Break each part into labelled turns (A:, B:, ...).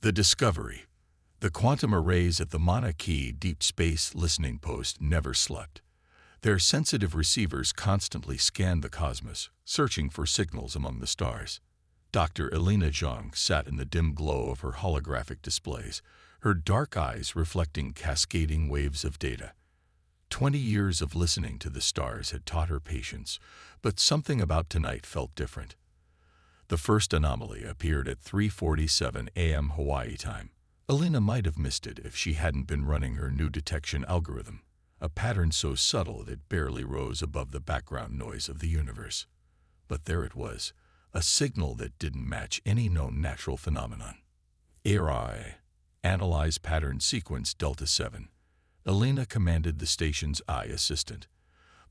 A: The discovery. The quantum arrays at the Mauna Kea Deep Space Listening Post never slept. Their sensitive receivers constantly scanned the cosmos, searching for signals among the stars. Dr. Elena Zhang sat in the dim glow of her holographic displays, her dark eyes reflecting cascading waves of data. 20 years of listening to the stars had taught her patience, but something about tonight felt different. The first anomaly appeared at 3:47 a.m. Hawaii time. Elena might have missed it if she hadn't been running her new detection algorithm, a pattern so subtle it barely rose above the background noise of the universe. But there it was, a signal that didn't match any known natural phenomenon. HFY, analyze pattern sequence Delta 7. Elena commanded the station's eye assistant.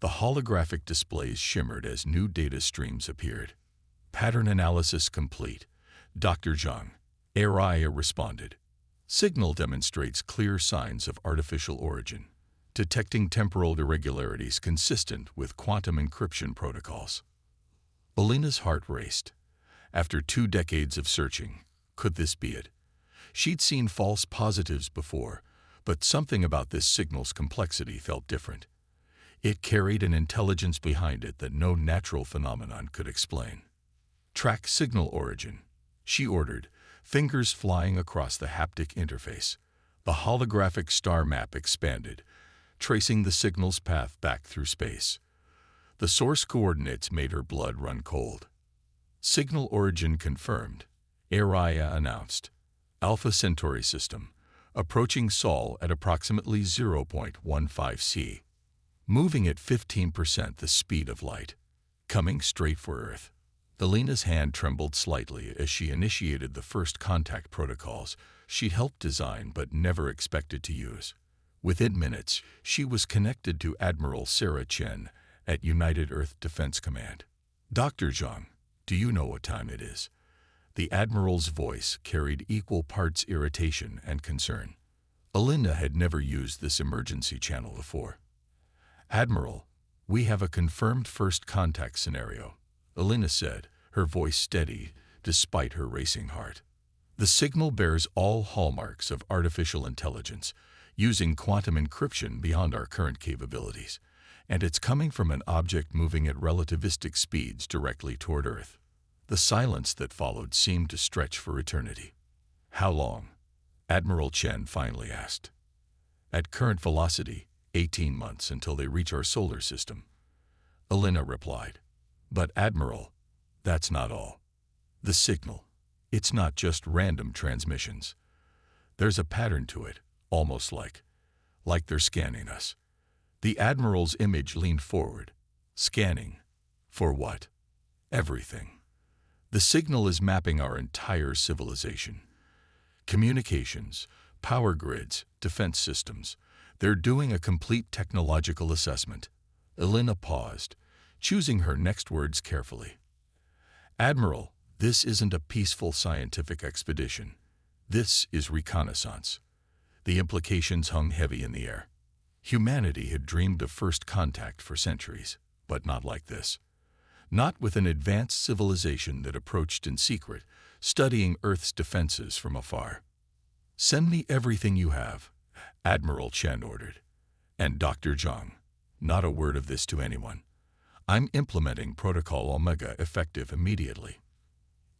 A: The holographic displays shimmered as new data streams appeared. Pattern analysis complete. Dr. Zhang. HFY responded. Signal demonstrates clear signs of artificial origin, detecting temporal irregularities consistent with quantum encryption protocols. Elena's heart raced. After 2 decades of searching, could this be it? She'd seen false positives before, but something about this signal's complexity felt different. It carried an intelligence behind it that no natural phenomenon could explain. Track signal origin, she ordered, fingers flying across the haptic interface. The holographic star map expanded, tracing the signal's path back through space. The source coordinates made her blood run cold. Signal origin confirmed, Araya announced. Alpha Centauri system, approaching Sol at approximately 0.15 c. Moving at 15% the speed of light. Coming straight for Earth. Elena's hand trembled slightly as she initiated the first contact protocols she'd helped design but never expected to use. Within minutes, she was connected to Admiral Sarah Chen at United Earth Defense Command. Dr. Zhang, do you know what time it is? The Admiral's voice carried equal parts irritation and concern. Elena had never used this emergency channel before. Admiral, we have a confirmed first contact scenario, Elena said, her voice steady despite her racing heart. The signal bears all hallmarks of artificial intelligence, using quantum encryption beyond our current capabilities, and it's coming from an object moving at relativistic speeds directly toward Earth. The silence that followed seemed to stretch for eternity. How long? Admiral Chen finally asked. At current velocity, 18 months until they reach our solar system. Elena replied. But Admiral, that's not all. The signal, it's not just random transmissions. There's a pattern to it, almost like they're scanning us. The Admiral's image leaned forward. Scanning. For what? Everything. The signal is mapping our entire civilization. Communications, power grids, defense systems. They're doing a complete technological assessment. Elena paused, choosing her next words carefully. Admiral, this isn't a peaceful scientific expedition. This is reconnaissance. The implications hung heavy in the air. Humanity had dreamed of first contact for centuries, but not like this. Not with an advanced civilization that approached in secret, studying Earth's defenses from afar. Send me everything you have, Admiral Chen ordered. And Dr. Zhang, not a word of this to anyone. I'm implementing Protocol Omega effective immediately.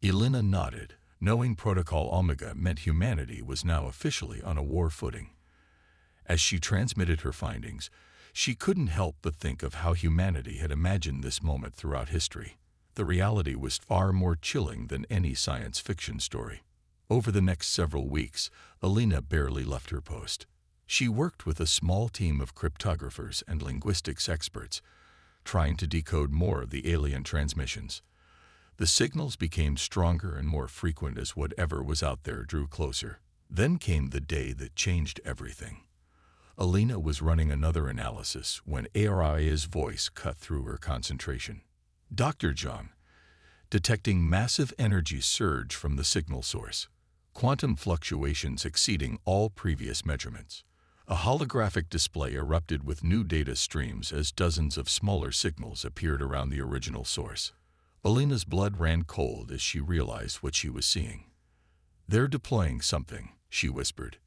A: Elena nodded, knowing Protocol Omega meant humanity was now officially on a war footing. As she transmitted her findings, she couldn't help but think of how humanity had imagined this moment throughout history. The reality was far more chilling than any science fiction story. Over the next several weeks, Elena barely left her post. She worked with a small team of cryptographers and linguistics experts, trying to decode more of the alien transmissions. The signals became stronger and more frequent as whatever was out there drew closer. Then came the day that changed everything. Elena was running another analysis when Araya's voice cut through her concentration. Dr. Zhang, detecting massive energy surge from the signal source, quantum fluctuations exceeding all previous measurements. A holographic display erupted with new data streams as dozens of smaller signals appeared around the original source. Elena's blood ran cold as she realized what she was seeing. "They're deploying something," she whispered.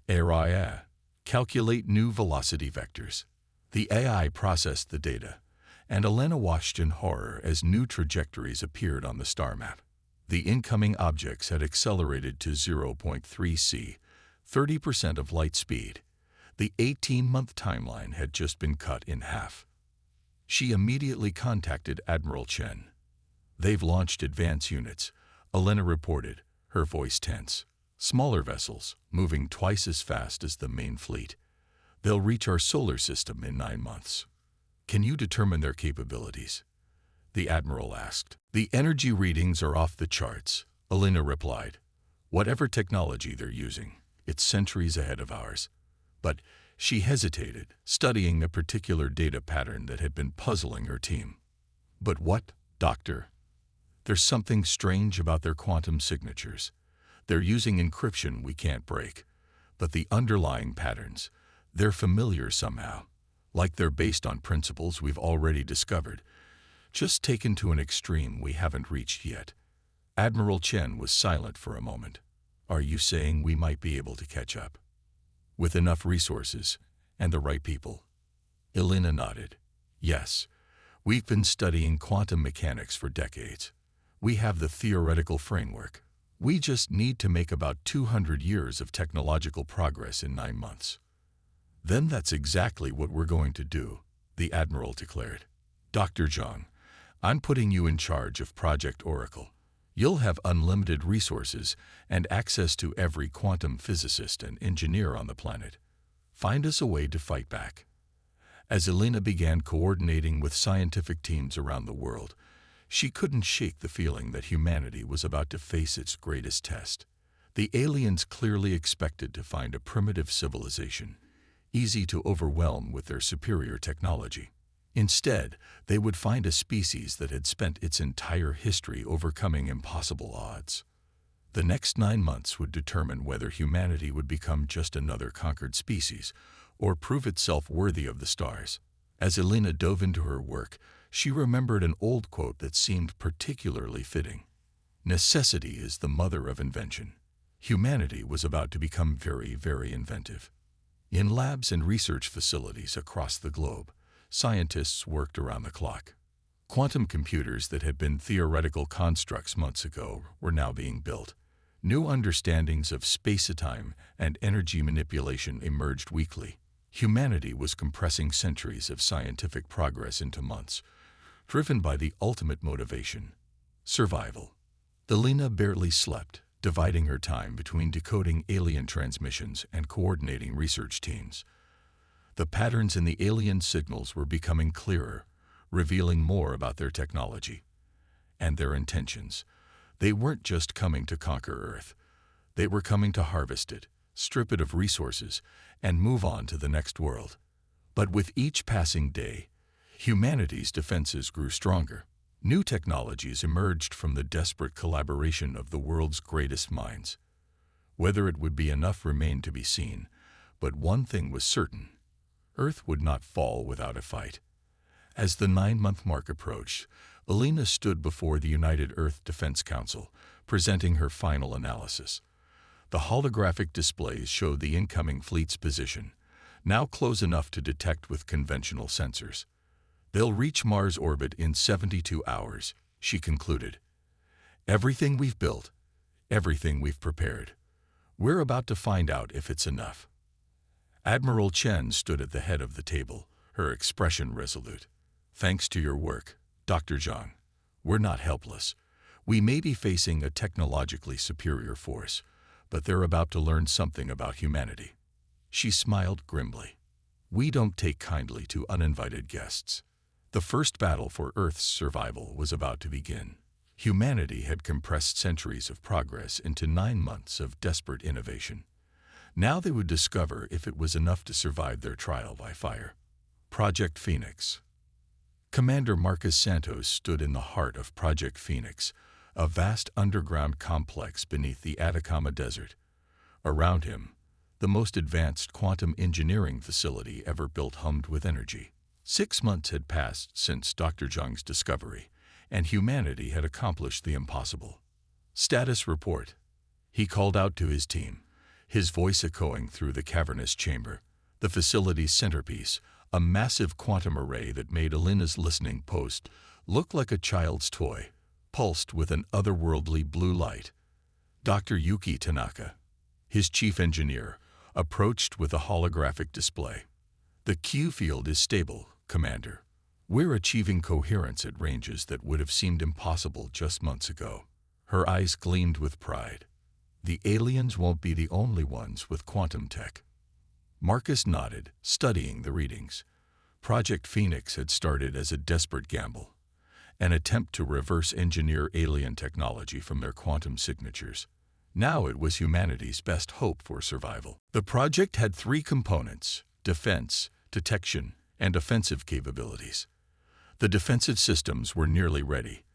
A: "AI, calculate new velocity vectors." The AI processed the data, and Elena watched in horror as new trajectories appeared on the star map. The incoming objects had accelerated to 0.3 c, 30% of light speed. The 18-month timeline had just been cut in half. She immediately contacted Admiral Chen. "They've launched advance units," Elena reported, her voice tense. "Smaller vessels, moving twice as fast as the main fleet. They'll reach our solar system in 9 months. Can you determine their capabilities?" the Admiral asked. "The energy readings are off the charts," Elena replied. "Whatever technology they're using, it's centuries ahead of ours." But she hesitated, studying a particular data pattern that had been puzzling her team. "But what, Doctor?" "There's something strange about their quantum signatures. They're using encryption we can't break. But the underlying patterns, they're familiar somehow, like they're based on principles we've already discovered, just taken to an extreme we haven't reached yet." Admiral Chen was silent for a moment. "Are you saying we might be able to catch up? With enough resources and the right people?" Elena nodded. "Yes, we've been studying quantum mechanics for decades. We have the theoretical framework. We just need to make about 200 years of technological progress in 9 months." "Then that's exactly what we're going to do," the Admiral declared. "Dr. Zhang, I'm putting you in charge of Project Oracle. You'll have unlimited resources and access to every quantum physicist and engineer on the planet. Find us a way to fight back." As Elena began coordinating with scientific teams around the world, she couldn't shake the feeling that humanity was about to face its greatest test. The aliens clearly expected to find a primitive civilization, easy to overwhelm with their superior technology. Instead, they would find a species that had spent its entire history overcoming impossible odds. The next 9 months would determine whether humanity would become just another conquered species or prove itself worthy of the stars. As Elena dove into her work, she remembered an old quote that seemed particularly fitting. "Necessity is the mother of invention." Humanity was about to become very, very inventive. In labs and research facilities across the globe, scientists worked around the clock. Quantum computers that had been theoretical constructs months ago were now being built. New understandings of space-time and energy manipulation emerged weekly. Humanity was compressing centuries of scientific progress into months, driven by the ultimate motivation: survival. Elena barely slept, dividing her time between decoding alien transmissions and coordinating research teams. The patterns in the alien signals were becoming clearer, revealing more about their technology and their intentions. They weren't just coming to conquer Earth. They were coming to harvest it, strip it of resources, and move on to the next world. But with each passing day, humanity's defenses grew stronger. New technologies emerged from the desperate collaboration of the world's greatest minds. Whether it would be enough remained to be seen, but one thing was certain: Earth would not fall without a fight. As the 9-month mark approached, Elena stood before the United Earth Defense Council, presenting her final analysis. The holographic displays showed the incoming fleet's position, now close enough to detect with conventional sensors. "They'll reach Mars orbit in 72 hours, she concluded. "Everything we've built, everything we've prepared. We're about to find out if it's enough." Admiral Chen stood at the head of the table, her expression resolute. "Thanks to your work, Dr. Zhang, we're not helpless. We may be facing a technologically superior force, but they're about to learn something about humanity." She smiled grimly. "We don't take kindly to uninvited guests." The first battle for Earth's survival was about to begin. Humanity had compressed centuries of progress into 9 months of desperate innovation. Now they would discover if it was enough to survive their trial by fire. Project Phoenix. Commander Marcus Santos stood in the heart of Project Phoenix, a vast underground complex beneath the Atacama Desert. Around him, the most advanced quantum engineering facility ever built hummed with energy. 6 months had passed since Dr. Zhang's discovery, and humanity had accomplished the impossible. Status report. He called out to his team, his voice echoing through the cavernous chamber. The facility's centerpiece, a massive quantum array that made Elena's listening post look like a child's toy, pulsed with an otherworldly blue light. Dr. Yuki Tanaka, his chief engineer, approached with a holographic display. "The Q field is stable, Commander. We're achieving coherence at ranges that would have seemed impossible just months ago." Her eyes gleamed with pride. "The aliens won't be the only ones with quantum tech." Marcus nodded, studying the readings. Project Phoenix had started as a desperate gamble, an attempt to reverse engineer alien technology from their quantum signatures. Now it was humanity's best hope for survival. The project had three components: defense, detection, and offensive capabilities. The defensive systems were nearly ready.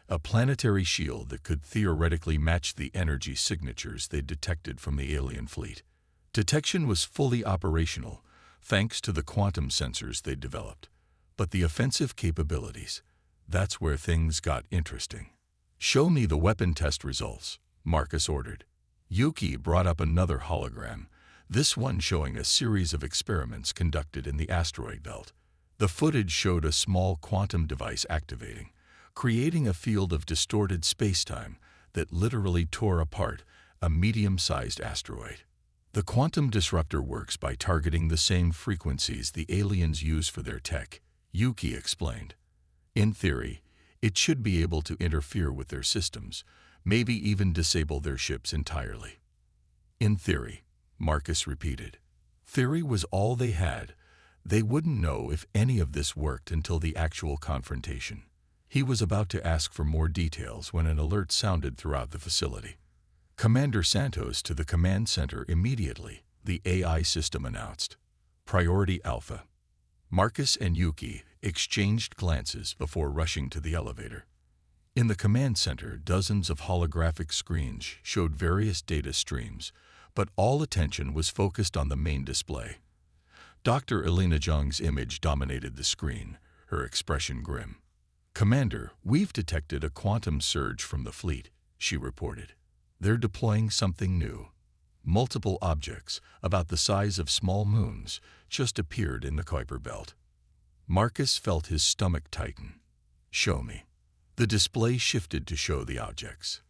A: A planetary shield that could theoretically match the energy signatures they detected from the alien fleet. Detection was fully operational, thanks to the quantum sensors they'd developed. But the offensive capabilities, that's where things got interesting. "Show me the weapon test results," Marcus ordered. Yuki brought up another hologram, this one showing a series of experiments conducted in the asteroid belt. The footage showed a small quantum device activating, creating a field of distorted spacetime that literally tore apart a medium-sized asteroid. "The quantum disruptor works by targeting the same frequencies the aliens use for their tech," Yuki explained. "In theory, it should be able to interfere with their systems, maybe even disable their ships entirely." "In theory," Marcus repeated. Theory was all they had. They wouldn't know if any of this worked until the actual confrontation. He was about to ask for more details when an alert sounded throughout the facility. "Commander Santos to the command center immediately," the AI system announced. "Priority Alpha." Marcus and Yuki exchanged glances before rushing to the elevator. In the command center, dozens of holographic screens showed various data streams, but all attention was focused on the main display. Dr. Elena Zhang's image dominated the screen, her expression grim. "Commander, we've detected a quantum surge from the fleet," she reported. "They're deploying something new. Multiple objects, about the size of small moons, just appeared in the Kuiper belt." Marcus felt his stomach tighten. "Show me." The display shifted to show the objects.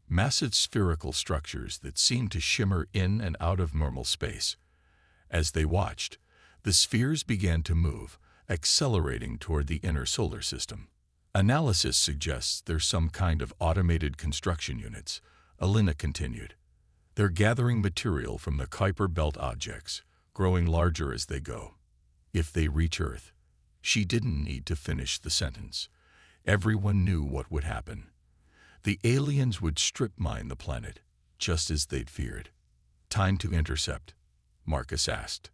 A: Massive spherical structures that seemed to shimmer in and out of normal space. As they watched, the spheres began to move, accelerating toward the inner solar system. "Analysis suggests there's some kind of automated construction units," Elena continued. "They're gathering material from the Kuiper belt objects, growing larger as they go. If they reach Earth..." She didn't need to finish the sentence. Everyone knew what would happen. The aliens would strip mine the planet, just as they'd feared. "Time to intercept?" Marcus asked.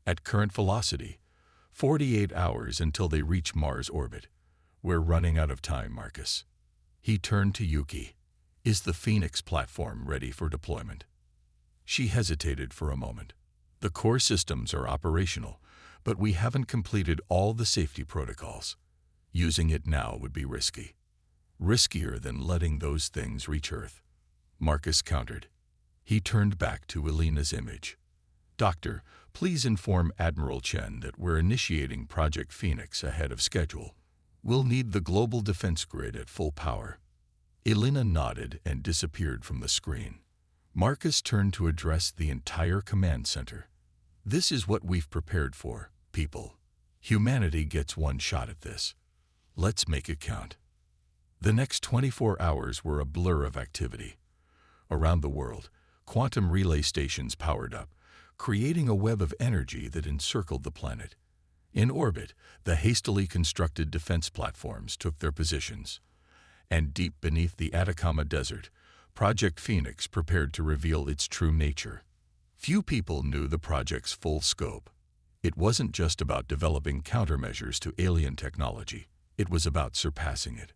A: "At current velocity, 48 hours until they reach Mars orbit. We're running out of time, Marcus." He turned to Yuki. "Is the Phoenix platform ready for deployment?" She hesitated for a moment. "The core systems are operational, but we haven't completed all the safety protocols. Using it now would be risky. Riskier than letting those things reach Earth," Marcus countered. He turned back to Elena's image. "Doctor, please inform Admiral Chen that we're initiating Project Phoenix ahead of schedule. We'll need the global defense grid at full power." Elena nodded and disappeared from the screen. Marcus turned to address the entire command center. "This is what we've prepared for, people. Humanity gets one shot at this. Let's make it count." The next 24 hours were a blur of activity. Around the world, quantum relay stations powered up, creating a web of energy that encircled the planet. In orbit, the hastily constructed defense platforms took their positions. And deep beneath the Atacama Desert, Project Phoenix prepared to reveal its true nature. Few people knew the project's full scope. It wasn't just about developing countermeasures to alien technology. It was about surpassing it.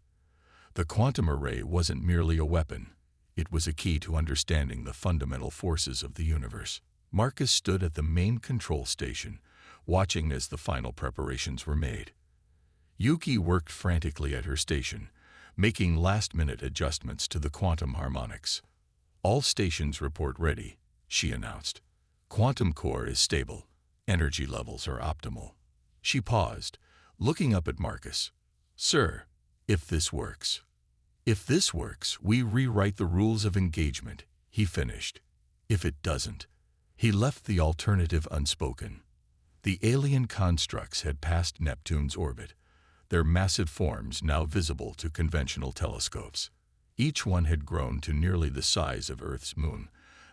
A: The quantum array wasn't merely a weapon. It was a key to understanding the fundamental forces of the universe. Marcus stood at the main control station, watching as the final preparations were made. Yuki worked frantically at her station, making last-minute adjustments to the quantum harmonics. All stations report ready, she announced. Quantum core is stable. Energy levels are optimal. She paused, looking up at Marcus. Sir, if this works. If this works, we rewrite the rules of engagement, he finished. If it doesn't, he left the alternative unspoken. The alien constructs had passed Neptune's orbit, their massive forms now visible to conventional telescopes. Each one had grown to nearly the size of Earth's moon,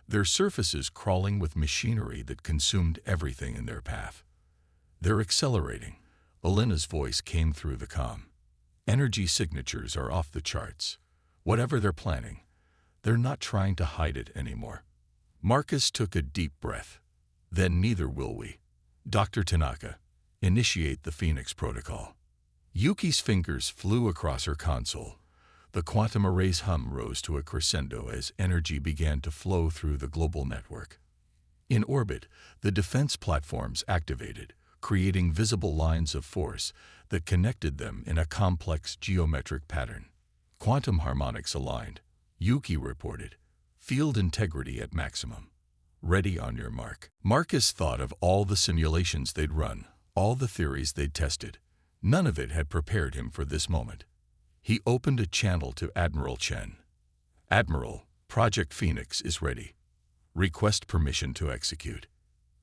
A: their surfaces crawling with machinery that consumed everything in their path. They're accelerating. Elena's voice came through the comm. Energy signatures are off the charts. Whatever they're planning, they're not trying to hide it anymore. Marcus took a deep breath. Then neither will we. Dr. Tanaka, initiate the Phoenix Protocol. Yuki's fingers flew across her console. The quantum array's hum rose to a crescendo as energy began to flow through the global network. In orbit, the defense platforms activated, creating visible lines of force that connected them in a complex geometric pattern. Quantum harmonics aligned, Yuki reported. Field integrity at maximum. Ready on your mark. Marcus thought of all the simulations they'd run, all the theories they'd tested. None of it had prepared him for this moment. He opened a channel to Admiral Chen. Admiral, Project Phoenix is ready. Request permission to execute.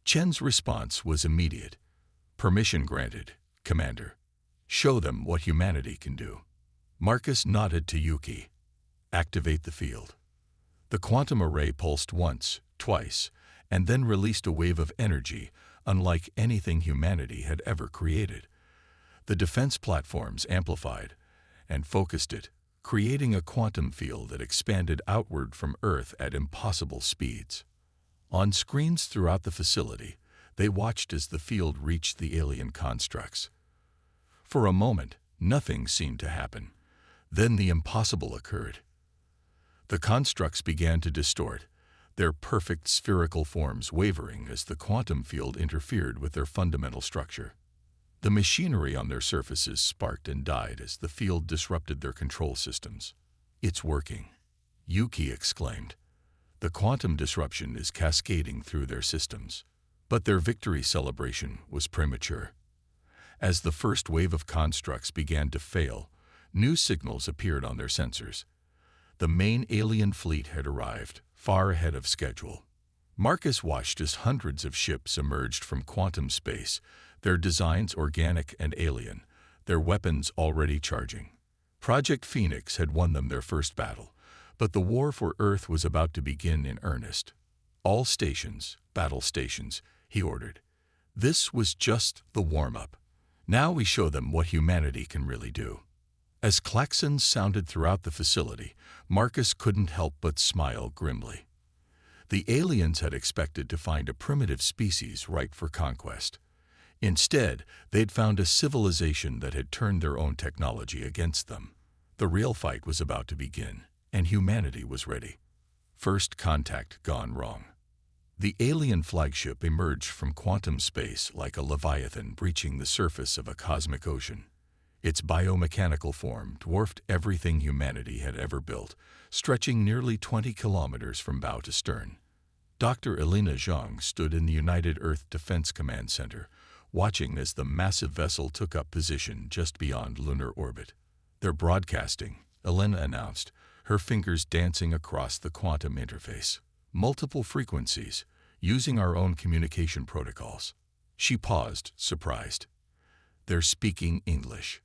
A: Chen's response was immediate. Permission granted, Commander. Show them what humanity can do. Marcus nodded to Yuki. Activate the field. The quantum array pulsed once, twice, and then released a wave of energy unlike anything humanity had ever created. The defense platforms amplified and focused it, creating a quantum field that expanded outward from Earth at impossible speeds. On screens throughout the facility, they watched as the field reached the alien constructs. For a moment, nothing seemed to happen. Then the impossible occurred. The constructs began to distort, their perfect spherical forms wavering as the quantum field interfered with their fundamental structure. The machinery on their surfaces sparked and died as the field disrupted their control systems. It's working, Yuki exclaimed. The quantum disruption is cascading through their systems. But their victory celebration was premature. As the first wave of constructs began to fail, new signals appeared on their sensors. The main alien fleet had arrived, far ahead of schedule. Marcus watched as hundreds of ships emerged from quantum space, their designs organic and alien, their weapons already charging. Project Phoenix had won them their first battle, but the war for Earth was about to begin in earnest. All stations, battle stations, he ordered. This was just the warm-up. Now we show them what humanity can really do. As klaxons sounded throughout the facility, Marcus couldn't help but smile grimly. The aliens had expected to find a primitive species ripe for conquest. Instead, they'd found a civilization that had turned their own technology against them. The real fight was about to begin, and humanity was ready. First contact gone wrong. The alien flagship emerged from quantum space like a leviathan breaching the surface of a cosmic ocean. Its biomechanical form dwarfed everything humanity had ever built, stretching nearly 20 kilometers from bow to stern. Dr. Elena Zhang stood in the United Earth Defense Command Center, watching as the massive vessel took up position just beyond lunar orbit. They're broadcasting, Elena announced, her fingers dancing across the quantum interface. Multiple frequencies, using our own communication protocols. She paused, surprised. They're speaking English.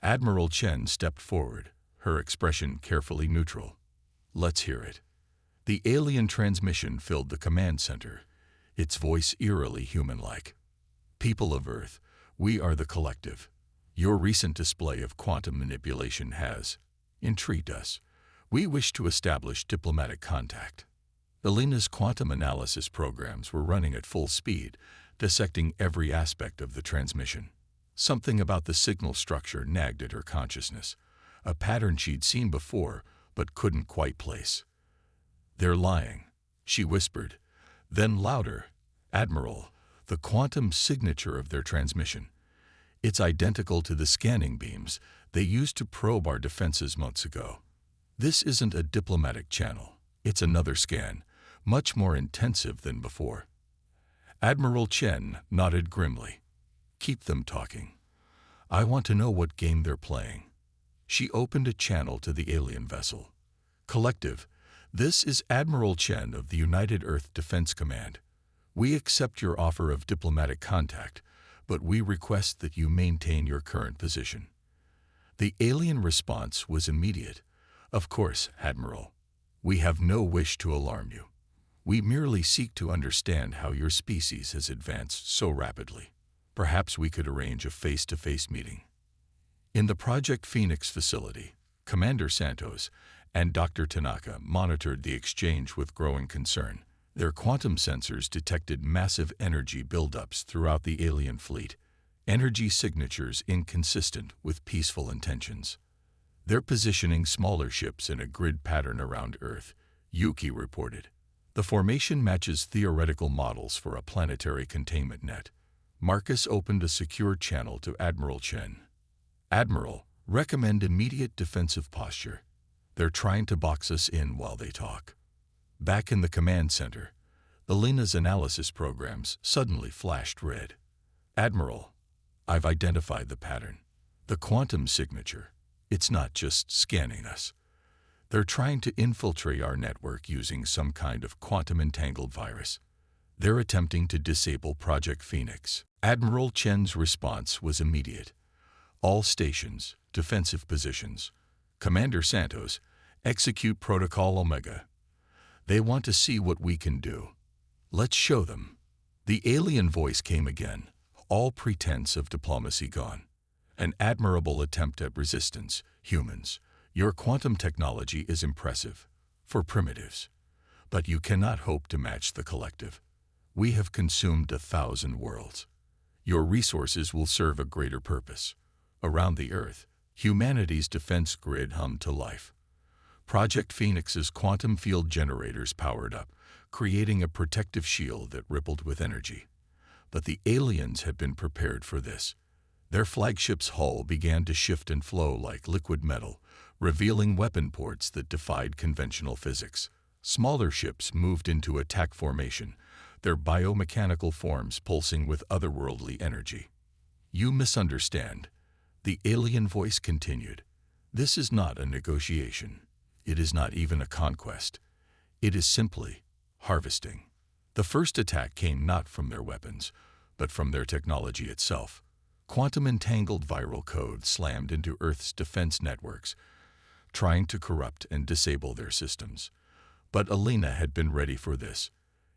A: Admiral Chen stepped forward, her expression carefully neutral. Let's hear it. The alien transmission filled the command center, its voice eerily human-like. People of Earth, we are the collective. Your recent display of quantum manipulation has intrigued us. We wish to establish diplomatic contact. Elena's quantum analysis programs were running at full speed, dissecting every aspect of the transmission. Something about the signal structure nagged at her consciousness, a pattern she'd seen before but couldn't quite place. They're lying, she whispered. Then louder, Admiral, the quantum signature of their transmission. It's identical to the scanning beams they used to probe our defenses months ago. This isn't a diplomatic channel. It's another scan, much more intensive than before. Admiral Chen nodded grimly. Keep them talking. I want to know what game they're playing. She opened a channel to the alien vessel. Collective, this is Admiral Chen of the United Earth Defense Command. We accept your offer of diplomatic contact, but we request that you maintain your current position. The alien response was immediate. Of course, Admiral. We have no wish to alarm you. We merely seek to understand how your species has advanced so rapidly. Perhaps we could arrange a face-to-face meeting. In the Project Phoenix facility, Commander Santos and Dr. Tanaka monitored the exchange with growing concern. Their quantum sensors detected massive energy buildups throughout the alien fleet, energy signatures inconsistent with peaceful intentions. They're positioning smaller ships in a grid pattern around Earth, Yuki reported. The formation matches theoretical models for a planetary containment net. Marcus opened a secure channel to Admiral Chen. Admiral, recommend immediate defensive posture. They're trying to box us in while they talk. Back in the command center, Alina's analysis programs suddenly flashed red. Admiral, I've identified the pattern. The quantum signature. It's not just scanning us. They're trying to infiltrate our network using some kind of quantum-entangled virus. They're attempting to disable Project Phoenix. Admiral Chen's response was immediate. All stations, defensive positions. Commander Santos, execute Protocol Omega. They want to see what we can do. Let's show them. The alien voice came again, all pretense of diplomacy gone. An admirable attempt at resistance, humans. Your quantum technology is impressive, for primitives. But you cannot hope to match the collective. We have consumed 1,000 worlds. Your resources will serve a greater purpose. Around the Earth, humanity's defense grid hummed to life. Project Phoenix's quantum field generators powered up, creating a protective shield that rippled with energy. But the aliens had been prepared for this. Their flagship's hull began to shift and flow like liquid metal, revealing weapon ports that defied conventional physics. Smaller ships moved into attack formation, their biomechanical forms pulsing with otherworldly energy. You misunderstand. The alien voice continued. This is not a negotiation. It is not even a conquest. It is simply harvesting. The first attack came not from their weapons, but from their technology itself. Quantum-entangled viral code slammed into Earth's defense networks, trying to corrupt and disable their systems. But Alina had been ready for this.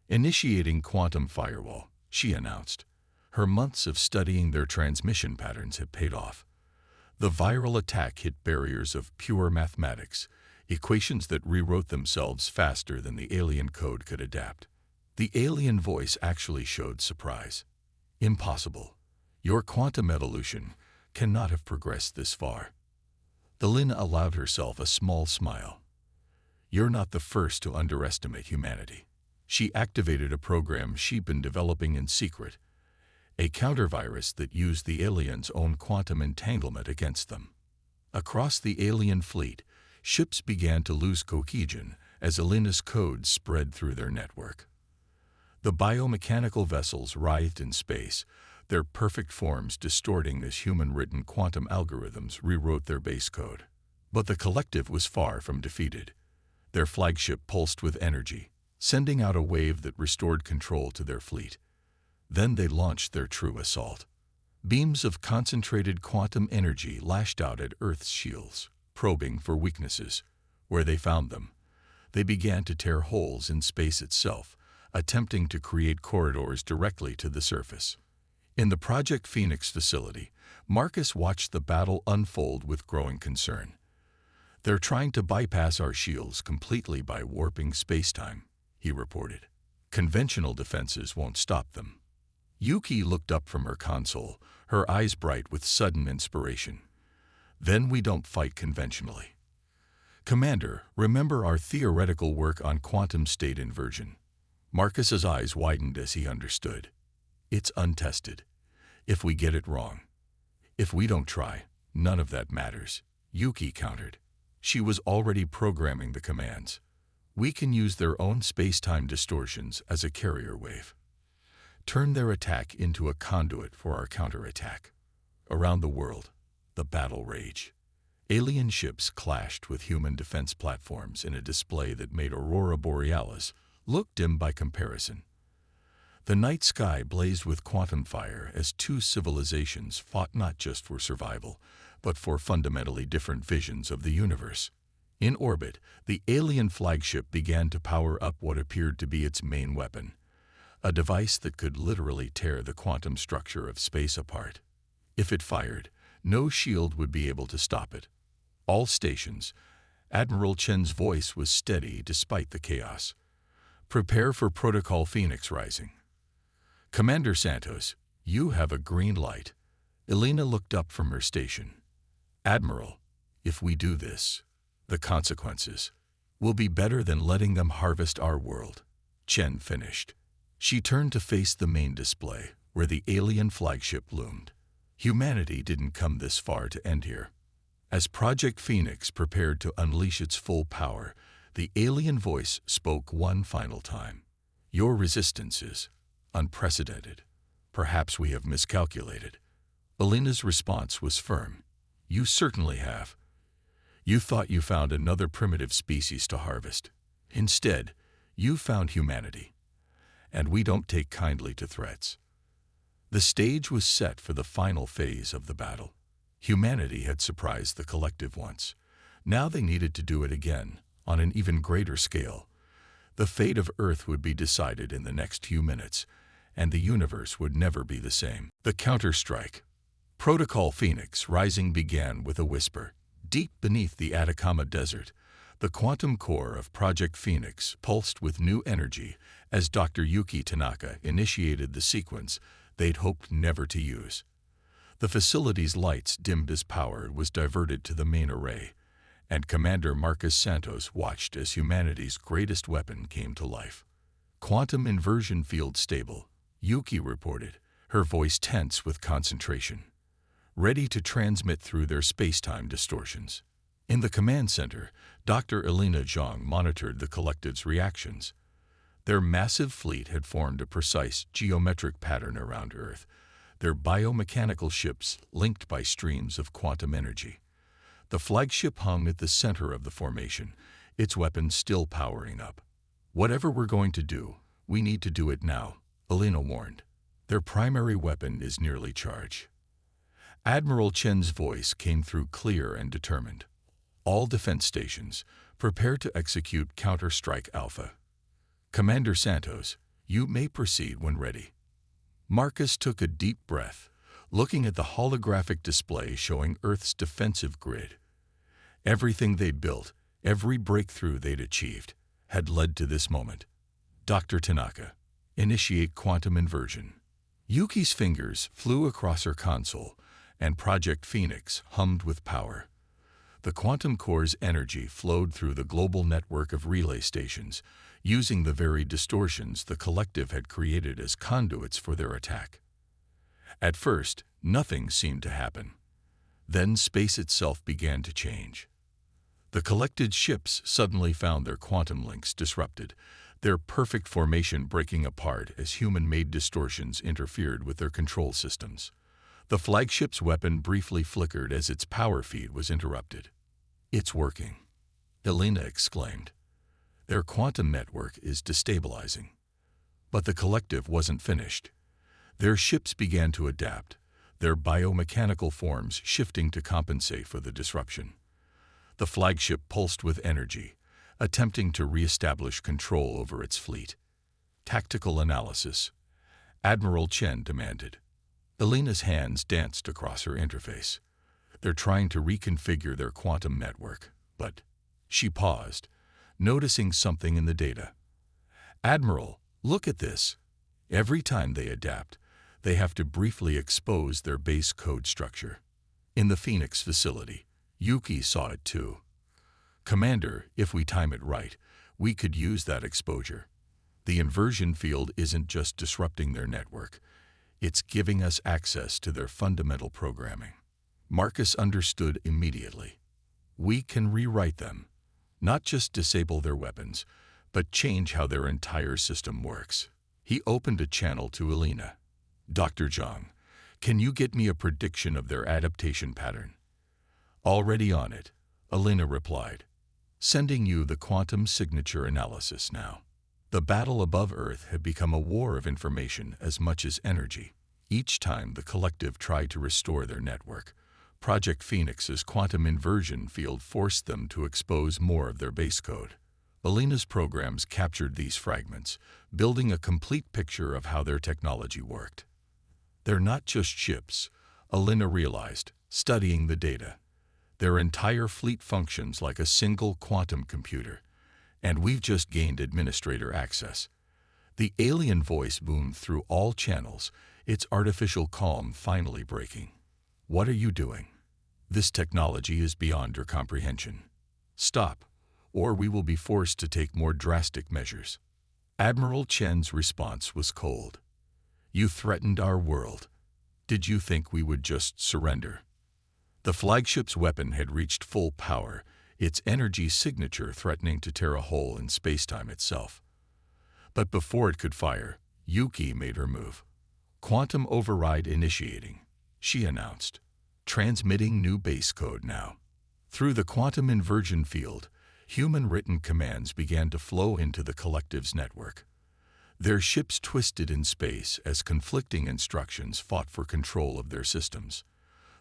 A: Initiating quantum firewall, she announced. Her months of studying their transmission patterns had paid off. The viral attack hit barriers of pure mathematics, equations that rewrote themselves faster than the alien code could adapt. The alien voice actually showed surprise. Impossible. Your quantum evolution cannot have progressed this far. Alina allowed herself a small smile. You're not the first to underestimate humanity. She activated a program she'd been developing in secret, a countervirus that used the aliens' own quantum entanglement against them. Across the alien fleet, ships began to lose cohesion as Alina's code spread through their network. The biomechanical vessels writhed in space, their perfect forms distorting as human-written quantum algorithms rewrote their base code. But the collective was far from defeated. Their flagship pulsed with energy, sending out a wave that restored control to their fleet. Then they launched their true assault. Beams of concentrated quantum energy lashed out at Earth's shields, probing for weaknesses. Where they found them, they began to tear holes in space itself, attempting to create corridors directly to the surface. In the Project Phoenix facility, Marcus watched the battle unfold with growing concern. They're trying to bypass our shields completely by warping space-time, he reported. Conventional defenses won't stop them. Yuki looked up from her console, her eyes bright with sudden inspiration. Then we don't fight conventionally. Commander, remember our theoretical work on quantum state inversion. Marcus's eyes widened as he understood. It's untested. If we get it wrong. If we don't try, none of that matters, Yuki countered. She was already programming the commands. We can use their own space-time distortions as a carrier wave. Turn their attack into a conduit for our counterattack. Around the world, the battle raged. Alien ships clashed with human defense platforms in a display that made Aurora Borealis look dim by comparison. The night sky blazed with quantum fire as two civilizations fought not just for survival, but for fundamentally different visions of the universe. In orbit, the alien flagship began to power up what appeared to be its main weapon, a device that could literally tear the quantum structure of space apart. If it fired, no shield would be able to stop it. All stations. Admiral Chen's voice was steady despite the chaos. Prepare for Protocol Phoenix rising. Commander Santos, you have a green light. Elena looked up from her station. Admiral, if we do this, the consequences will be better than letting them harvest our world. Chen finished. She turned to face the main display, where the alien flagship loomed. Humanity didn't come this far to end here. As Project Phoenix prepared to unleash its full power, the alien voice spoke one final time. Your resistance is unprecedented. Perhaps we have miscalculated. Elena's response was firm. You certainly have. You thought you found another primitive species to harvest. Instead, you found humanity. And we don't take kindly to threats. The stage was set for the final phase of the battle. Humanity had surprised the collective once. Now they needed to do it again, on an even greater scale. The fate of Earth would be decided in the next few minutes, and the universe would never be the same. The counterstrike. Protocol Phoenix rising began with a whisper. Deep beneath the Atacama Desert, the quantum core of Project Phoenix pulsed with new energy as Dr. Yuki Tanaka initiated the sequence they'd hoped never to use. The facility's lights dimmed as power was diverted to the main array, and Commander Marcus Santos watched as humanity's greatest weapon came to life. Quantum inversion field stable, Yuki reported, her voice tense with concentration, ready to transmit through their space-time distortions. In the command center, Dr. Elena Zhang monitored the collective's reactions. Their massive fleet had formed a precise geometric pattern around Earth, their biomechanical ships linked by streams of quantum energy. The flagship hung at the center of the formation, its weapons still powering up. Whatever we're going to do, we need to do it now, Elena warned. Their primary weapon is nearly charged. Admiral Chen's voice came through clear and determined. All defense stations, prepare to execute Counter-Strike Alpha. Commander Santos, you may proceed when ready. Marcus took a deep breath, looking at the holographic display showing Earth's defensive grid. Everything they'd built, every breakthrough they'd achieved, had led to this moment. Dr. Tanaka, initiate quantum inversion. Yuki's fingers flew across her console, and Project Phoenix hummed with power. The quantum core's energy flowed through the global network of relay stations, using the very distortions the collective had created as conduits for their attack. At first, nothing seemed to happen. Then space itself began to change. The collected ships suddenly found their quantum links disrupted, their perfect formation breaking apart as human-made distortions interfered with their control systems. The flagship's weapon briefly flickered as its power feed was interrupted. It's working, Elena exclaimed. Their quantum network is destabilizing. But the collective wasn't finished. Their ships began to adapt, their biomechanical forms shifting to compensate for the disruption. The flagship pulsed with energy, attempting to re-establish control over its fleet. Tactical analysis, Admiral Chen demanded. Elena's hands danced across her interface. They're trying to reconfigure their quantum network, but she paused, noticing something in the data. Admiral, look at this. Every time they adapt, they have to briefly expose their base code structure. In the Phoenix facility, Yuki saw it too. Commander, if we time it right, we could use that exposure. The inversion field isn't just disrupting their network. It's giving us access to their fundamental programming. Marcus understood immediately. We can rewrite them, not just disable their weapons, but change how their entire system works. He opened a channel to Elena. Dr. Zhang, can you get me a prediction of their adaptation pattern? Already on it, Elena replied. Sending you the quantum signature analysis now. The battle above Earth had become a war of information as much as energy. Each time the collective tried to restore their network, Project Phoenix's quantum inversion field forced them to expose more of their base code. Elena's programs captured these fragments, building a complete picture of how their technology worked. They're not just ships, Elena realized, studying the data. Their entire fleet functions like a single quantum computer, and we've just gained administrator access. The alien voice boomed through all channels, its artificial calm finally breaking. What are you doing? This technology is beyond your comprehension. Stop, or we will be forced to take more drastic measures. Admiral Chen's response was cold. You threatened our world. Did you think we would just surrender? The flagship's weapon had reached full power, its energy signature threatening to tear a hole in spacetime itself. But before it could fire, Yuki made her move. Quantum override initiating, she announced. Transmitting new base code now. Through the quantum inversion field, human-written commands began to flow into the collective's network. Their ships twisted in space as conflicting instructions fought for control of their systems.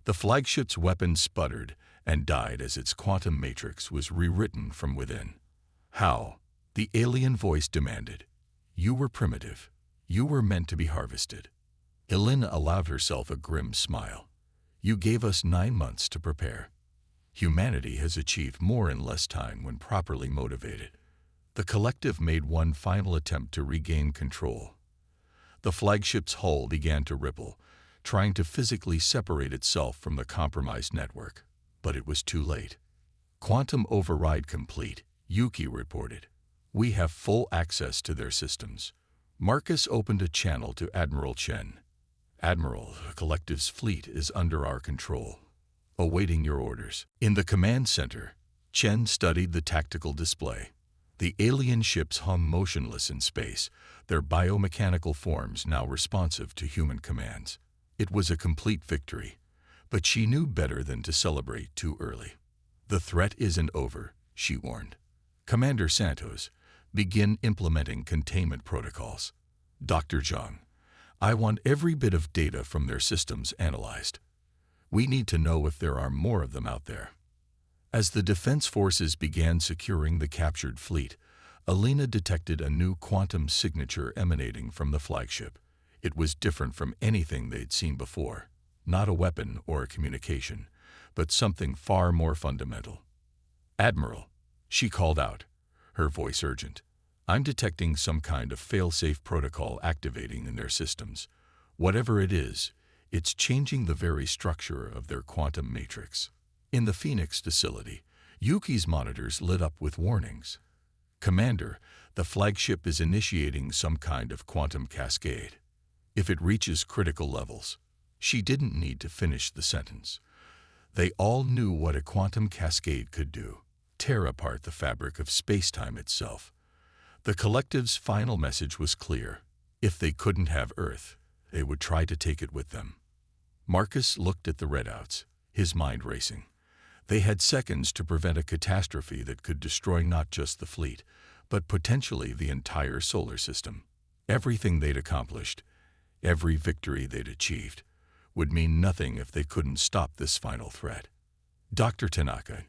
A: The flagship's weapon sputtered and died as its quantum matrix was rewritten from within. How? The alien voice demanded. You were primitive. You were meant to be harvested. Elena allowed herself a grim smile. You gave us 9 months to prepare. Humanity has achieved more in less time when properly motivated. The collective made one final attempt to regain control. The flagship's hull began to ripple, trying to physically separate itself from the compromised network. But it was too late. Quantum override complete, Yuki reported. We have full access to their systems. Marcus opened a channel to Admiral Chen. Admiral, the collective's fleet is under our control. Awaiting your orders. In the command center, Chen studied the tactical display. The alien ships hung motionless in space, their biomechanical forms now responsive to human commands. It was a complete victory, but she knew better than to celebrate too early. The threat isn't over, she warned. Commander Santos, begin implementing containment protocols. Dr. Zhang, I want every bit of data from their systems analyzed. We need to know if there are more of them out there. As the defense forces began securing the captured fleet, Elena detected a new quantum signature emanating from the flagship. It was different from anything they'd seen before. Not a weapon or a communication, but something far more fundamental. Admiral, she called out, her voice urgent. I'm detecting some kind of fail-safe protocol activating in their systems. Whatever it is, it's changing the very structure of their quantum matrix. In the Phoenix facility, Yuki's monitors lit up with warnings. Commander, the flagship is initiating some kind of quantum cascade. If it reaches critical levels, she didn't need to finish the sentence. They all knew what a quantum cascade could do, tear apart the fabric of spacetime itself. The collective's final message was clear. If they couldn't have Earth, they would try to take it with them. Marcus looked at the readouts, his mind racing. They had seconds to prevent a catastrophe that could destroy not just the fleet, but potentially the entire solar system. Everything they'd accomplished, every victory they'd achieved, would mean nothing if they couldn't stop this final threat. Dr. Tanaka,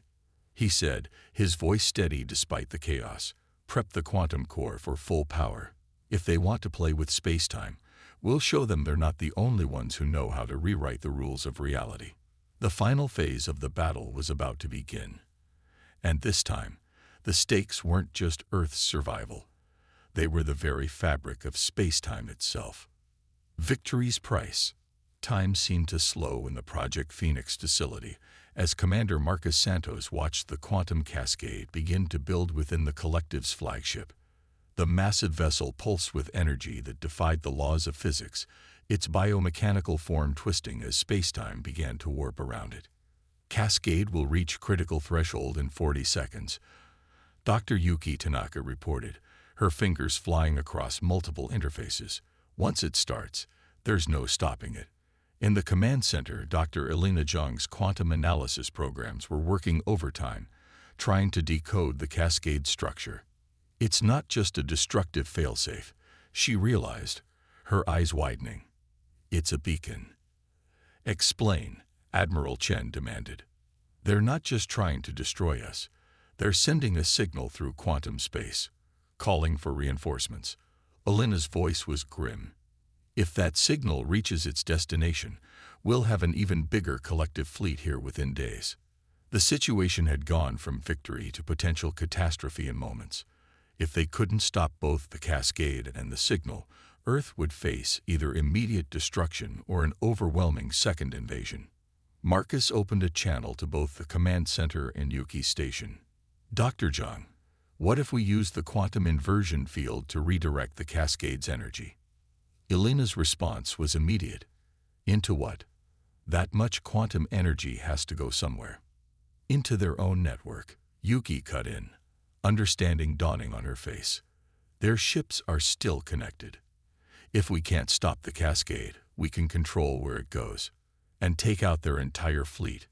A: he said, his voice steady despite the chaos, prep the quantum core for full power. If they want to play with spacetime, we'll show them they're not the only ones who know how to rewrite the rules of reality. The final phase of the battle was about to begin. And this time, the stakes weren't just Earth's survival. They were the very fabric of spacetime itself. Victory's price. Time seemed to slow in the Project Phoenix facility as Commander Marcus Santos watched the quantum cascade begin to build within the collective's flagship. The massive vessel pulsed with energy that defied the laws of physics, its biomechanical form twisting as spacetime began to warp around it. Cascade will reach critical threshold in 40 seconds, Dr. Yuki Tanaka reported, her fingers flying across multiple interfaces. Once it starts, there's no stopping it. In the command center, Dr. Elena Zhang's quantum analysis programs were working overtime, trying to decode the cascade structure. It's not just a destructive failsafe, she realized, her eyes widening. It's a beacon. Explain, Admiral Chen demanded. They're not just trying to destroy us. They're sending a signal through quantum space, calling for reinforcements. Elena's voice was grim. If that signal reaches its destination, we'll have an even bigger collective fleet here within days. The situation had gone from victory to potential catastrophe in moments. If they couldn't stop both the cascade and the signal, Earth would face either immediate destruction or an overwhelming second invasion. Marcus opened a channel to both the command center and Yuki's station. Dr. Zhang, what if we use the quantum inversion field to redirect the cascade's energy? Elena's response was immediate. Into what? That much quantum energy has to go somewhere. Into their own network. Yuki cut in, understanding dawning on her face. Their ships are still connected. If we can't stop the cascade, we can control where it goes and take out their entire fleet.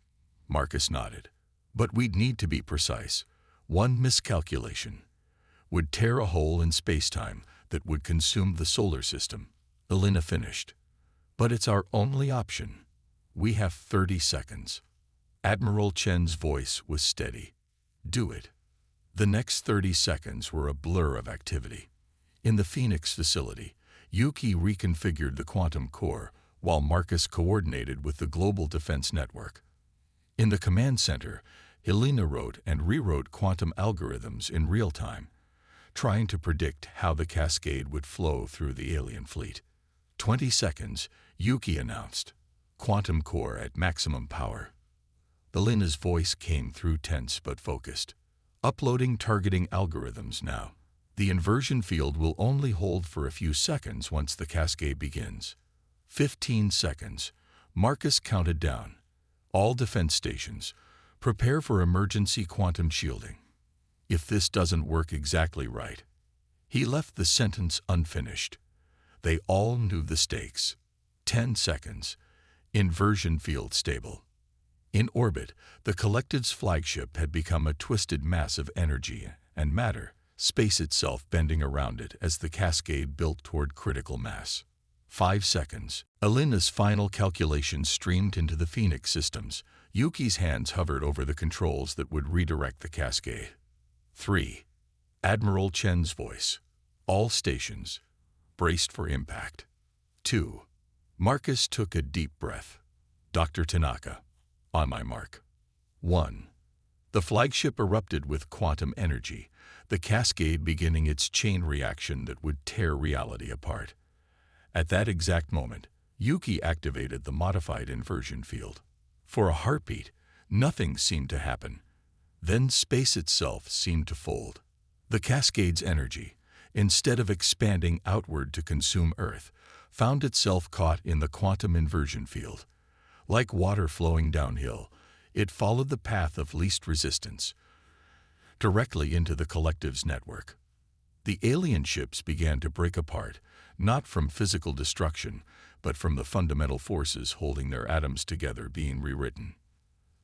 A: Marcus nodded. But we'd need to be precise. One miscalculation would tear a hole in space-time that would consume the solar system. Elena finished. But it's our only option. We have 30 seconds. Admiral Chen's voice was steady. Do it. The next 30 seconds were a blur of activity. In the Phoenix facility, Yuki reconfigured the quantum core while Marcus coordinated with the Global Defense Network. In the command center, Helena wrote and rewrote quantum algorithms in real time, trying to predict how the cascade would flow through the alien fleet. 20 seconds, Yuki announced. Quantum core at maximum power. Helena's voice came through tense but focused. Uploading targeting algorithms now. The inversion field will only hold for a few seconds once the cascade begins. 15 seconds. Marcus counted down. All defense stations, prepare for emergency quantum shielding. If this doesn't work exactly right. He left the sentence unfinished. They all knew the stakes. 10 seconds. Inversion field stable. In orbit, the collective's flagship had become a twisted mass of energy and matter, space itself bending around it as the cascade built toward critical mass. 5 seconds. Elena's final calculations streamed into the Phoenix systems. Yuki's hands hovered over the controls that would redirect the cascade. 3. Admiral Chen's voice. All stations, braced for impact. 2. Marcus took a deep breath. Dr. Tanaka. On my mark. 1. The flagship erupted with quantum energy, the cascade beginning its chain reaction that would tear reality apart. At that exact moment, Yuki activated the modified inversion field. For a heartbeat, nothing seemed to happen. Then space itself seemed to fold. The cascade's energy, instead of expanding outward to consume Earth, found itself caught in the quantum inversion field. Like water flowing downhill, it followed the path of least resistance, directly into the collective's network. The alien ships began to break apart, not from physical destruction, but from the fundamental forces holding their atoms together being rewritten.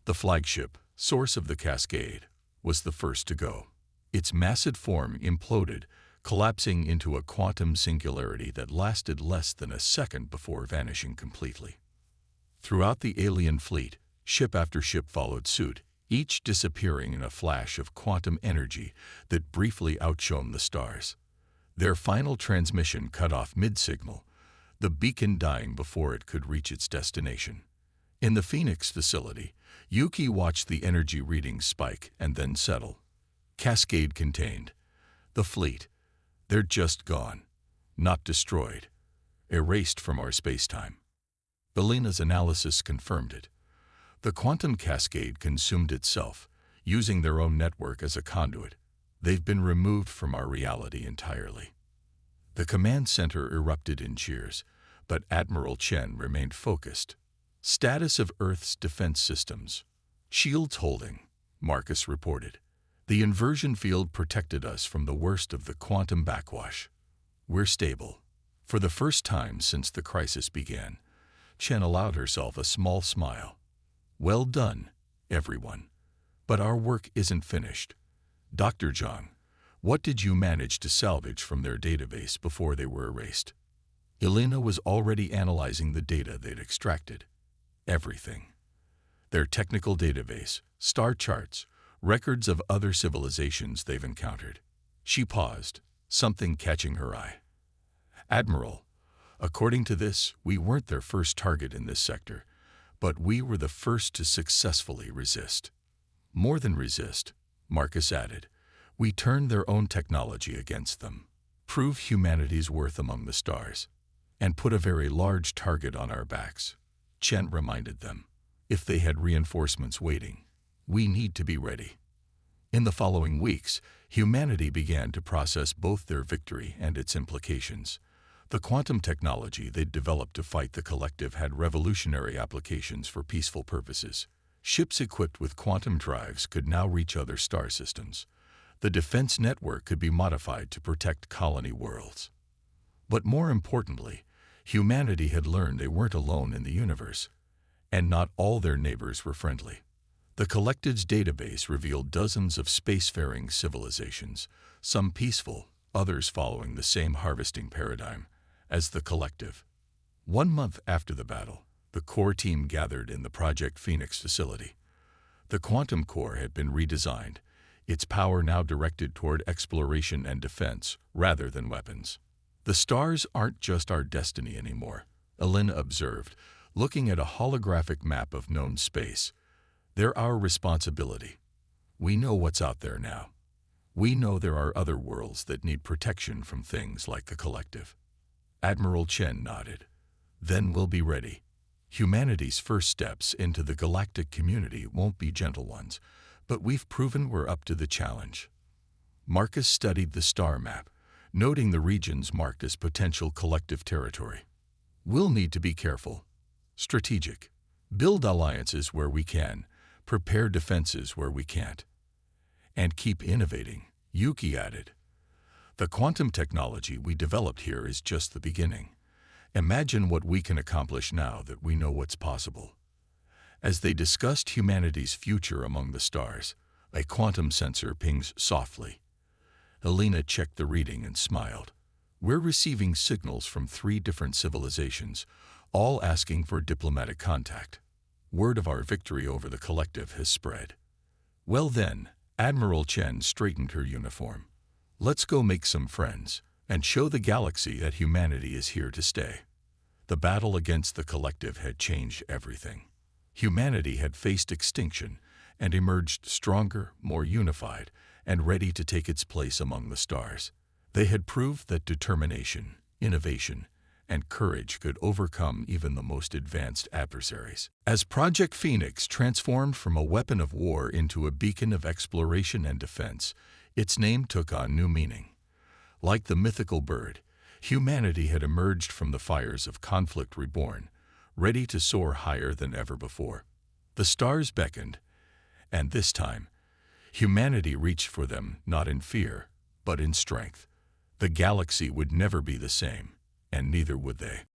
A: The flagship, source of the cascade, was the first to go. Its massive form imploded, collapsing into a quantum singularity that lasted less than a second before vanishing completely. Throughout the alien fleet, ship after ship followed suit, each disappearing in a flash of quantum energy that briefly outshone the stars. Their final transmission cut off mid-signal, the beacon dying before it could reach its destination. In the Phoenix facility, Yuki watched the energy readings spike and then settle. Cascade contained. The fleet. They're just gone. Not destroyed. Erased from our space-time. Elena's analysis confirmed it. The quantum cascade consumed itself, using their own network as a conduit. They've been removed from our reality entirely. The command center erupted in cheers, but Admiral Chen remained focused. Status of Earth's defense systems. Shields holding, Marcus reported. The inversion field protected us from the worst of the quantum backwash. We're stable. For the first time since the crisis began, Chen allowed herself a small smile. Well done, everyone. But our work isn't finished. Dr. Zhang, what did you manage to salvage from their database before they were erased? Elena was already analyzing the data they'd extracted. Everything. Their technical database, star charts, records of other civilizations they've encountered. She paused, something catching her eye. Admiral, according to this, we weren't their first target in this sector, but we were the first to successfully resist. More than resist, Marcus added. We turned their own technology against them, proved humanity's worth among the stars, and put a very large target on our backs. Chen reminded them. If they had reinforcements waiting, we need to be ready. In the following weeks, humanity began to process both their victory and its implications. The quantum technology they'd developed to fight the collective had revolutionary applications for peaceful purposes. Ships equipped with quantum drives could now reach other star systems. The defense network could be modified to protect colony worlds. But more importantly, humanity had learned they weren't alone in the universe, and not all their neighbors were friendly. The Collective's database revealed dozens of spacefaring civilizations, some peaceful, others following the same harvesting paradigm as the Collective. 1 month after the battle, the core team gathered in the Project Phoenix facility. The quantum core had been redesigned, its power now directed toward exploration and defense rather than weapons. The stars aren't just our destiny anymore, Elena observed, looking at a holographic map of known space. They're our responsibility. We know what's out there now. We know there are other worlds that need protection from things like the Collective. Admiral Chen nodded. Then we'll be ready. Humanity's first steps into the galactic community won't be gentle ones, but we've proven we're up to the challenge. Marcus studied the star map, noting the regions marked as potential collective territory. We'll need to be careful, strategic, build alliances where we can, prepare defenses where we can't, and keep innovating, Yuki added. The quantum technology we developed here is just the beginning. Imagine what we can accomplish now that we know what's possible. As they discussed humanity's future among the stars, a quantum sensor pings softly. Elena checked the reading and smiled. We're receiving signals from 3 different civilizations, all asking for diplomatic contact. Word of our victory over the Collective has spread. Well then, Admiral Chen straightened her uniform. Let's go make some friends and show the galaxy that humanity is here to stay. The battle against the Collective had changed everything. Humanity had faced extinction and emerged stronger, more unified, and ready to take its place among the stars. They had proved that determination, innovation, and courage could overcome even the most advanced adversaries. As Project Phoenix transformed from a weapon of war into a beacon of exploration and defense, its name took on new meaning. Like the mythical bird, humanity had emerged from the fires of conflict reborn, ready to soar higher than ever before. The stars beckoned, and this time, humanity reached for them not in fear, but in strength. The galaxy would never be the same, and neither would they.